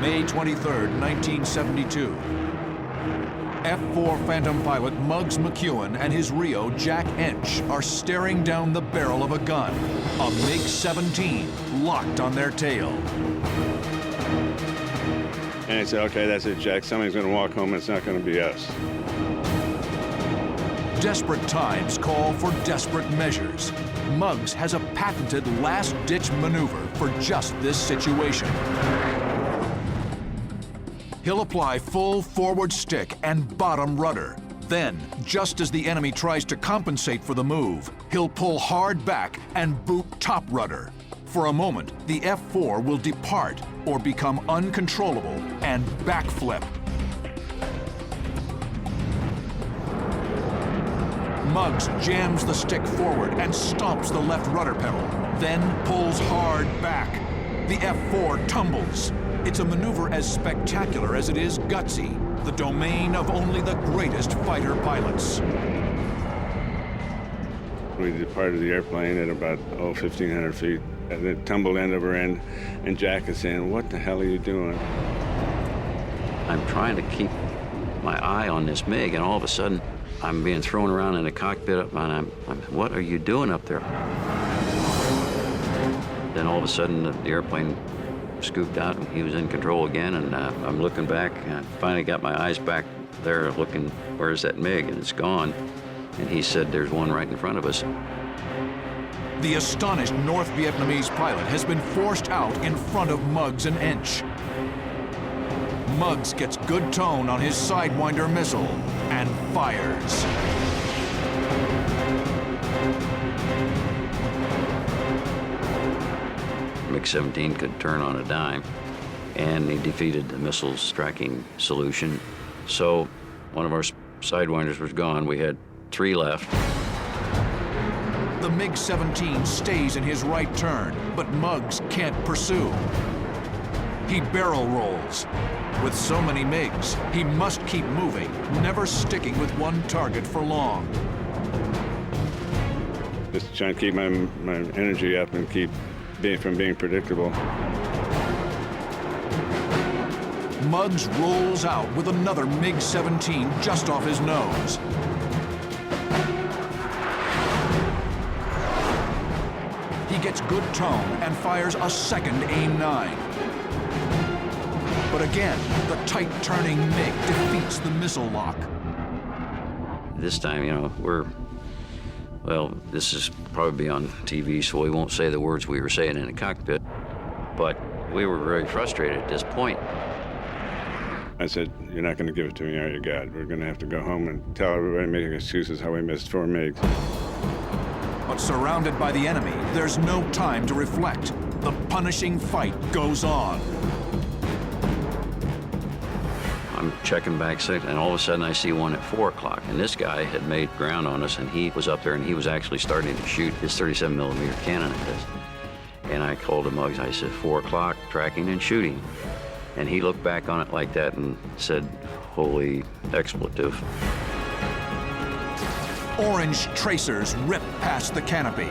May 23, 1972. F-4 Phantom pilot Muggs McEwen and his Rio Jack Ench are staring down the barrel of a gun, a MiG-17 locked on their tail. And I said, okay, that's it, Jack. Somebody's going to walk home. It's not going to be us. Desperate times call for desperate measures. Muggs has a patented last-ditch maneuver for just this situation. He'll apply full forward stick and bottom rudder. Then, just as the enemy tries to compensate for the move, he'll pull hard back and boot top rudder. For a moment, the F-4 will depart or become uncontrollable and backflip. Muggs jams the stick forward and stomps the left rudder pedal, then pulls hard back. The F-4 tumbles. It's a maneuver as spectacular as it is gutsy, the domain of only the greatest fighter pilots. We departed the airplane at about, 1,500 feet, and it tumbled end over end, and Jack is saying, what the hell are you doing? I'm trying to keep my eye on this MiG, and all of a sudden, I'm being thrown around in the cockpit, and I'm what are you doing up there? Then all of a sudden, the airplane scooped out, and he was in control again, and I'm looking back, and I finally got my eyes back there looking, where's that MiG? And it's gone. And he said, there's one right in front of us. The astonished North Vietnamese pilot has been forced out in front of Muggs and Ench. Muggs gets good tone on his Sidewinder missile and fires. MiG-17 could turn on a dime, and he defeated the missile's tracking solution. So one of our Sidewinders was gone. We had 3 left. The MiG-17 stays in his right turn, but Muggs can't pursue. He barrel rolls. With so many MiGs, he must keep moving, never sticking with one target for long. Just trying to keep my energy up and keep from being predictable. Muggs rolls out with another MiG-17 just off his nose. He gets good tone and fires a second AIM-9. But again, the tight-turning MiG defeats the missile lock. This time, well, this is probably on TV, so we won't say the words we were saying in the cockpit, but we were very frustrated at this point. I said, you're not going to give it to me, are you, God? We're going to have to go home and tell everybody, making excuses how we missed 4 MiGs. But surrounded by the enemy, there's no time to reflect. The punishing fight goes on. I'm checking back, and all of a sudden I see one at 4 o'clock, and this guy had made ground on us, and he was up there, and he was actually starting to shoot his 37mm cannon at us. And I called him Muggs. I said, 4 o'clock, tracking and shooting. And he looked back on it like that and said, holy expletive. Orange tracers rip past the canopy.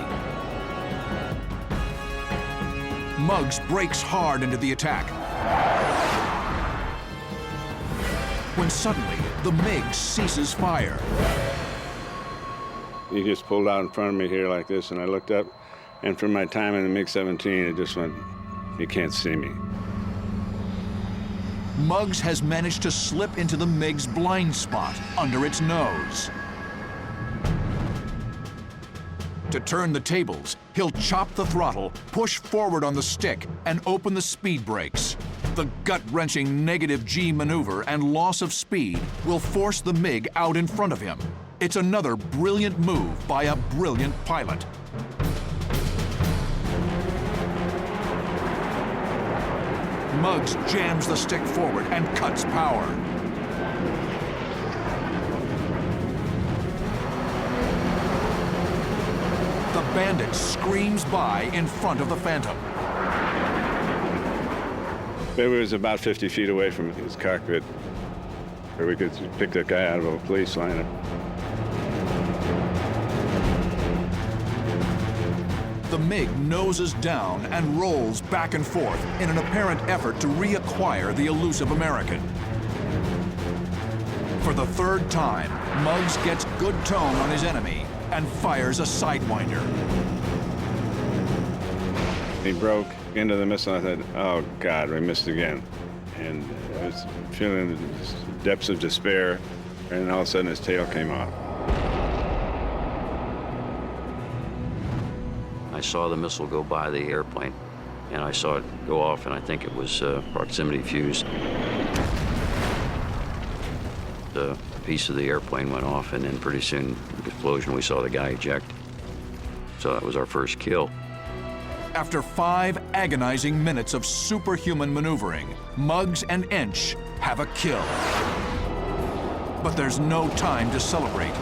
Muggs breaks hard into the attack. When suddenly, the MiG ceases fire. He just pulled out in front of me here like this, and I looked up, and from my time in the MiG-17, it just went, you can't see me. Muggs has managed to slip into the MiG's blind spot under its nose. To turn the tables, he'll chop the throttle, push forward on the stick, and open the speed brakes. The gut-wrenching negative G maneuver and loss of speed will force the MiG out in front of him. It's another brilliant move by a brilliant pilot. Muggs jams the stick forward and cuts power. The Bandit screams by in front of the Phantom. It was about 50 feet away from his cockpit, where we could pick that guy out of a police lineup. The MiG noses down and rolls back and forth in an apparent effort to reacquire the elusive American. For the third time, Muggs gets good tone on his enemy and fires a Sidewinder. He broke into the missile. I said, oh God, we missed again. And I was feeling the depths of despair, and all of a sudden his tail came off. I saw the missile go by the airplane, and I saw it go off, and I think it was proximity fuse. A piece of the airplane went off, and then pretty soon, the explosion, we saw the guy eject. So that was our first kill. After 5 agonizing minutes of superhuman maneuvering, Muggs and Ench have a kill. But there's no time to celebrate.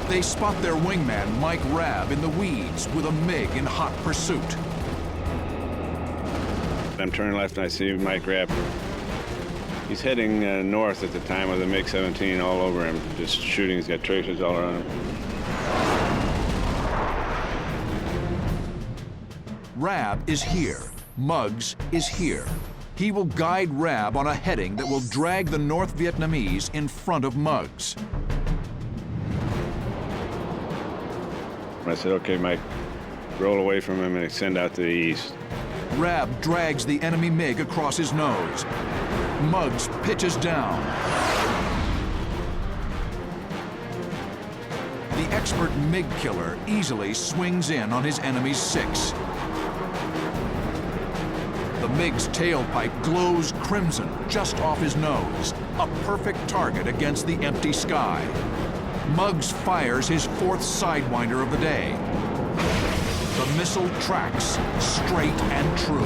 They spot their wingman, Mike Rabb, in the weeds with a MiG in hot pursuit. I'm turning left and I see Mike Rabb. He's heading north at the time with a MiG-17 all over him, just shooting. He's got tracers all around him. Rabb is here. Muggs is here. He will guide Rabb on a heading that will drag the North Vietnamese in front of Muggs. I said, okay, Mike, roll away from him and extend out to the east. Rabb drags the enemy MiG across his nose. Muggs pitches down. The expert MiG killer easily swings in on his enemy's 6. The MiG's tailpipe glows crimson just off his nose, a perfect target against the empty sky. Muggs fires his 4th Sidewinder of the day. The missile tracks straight and true.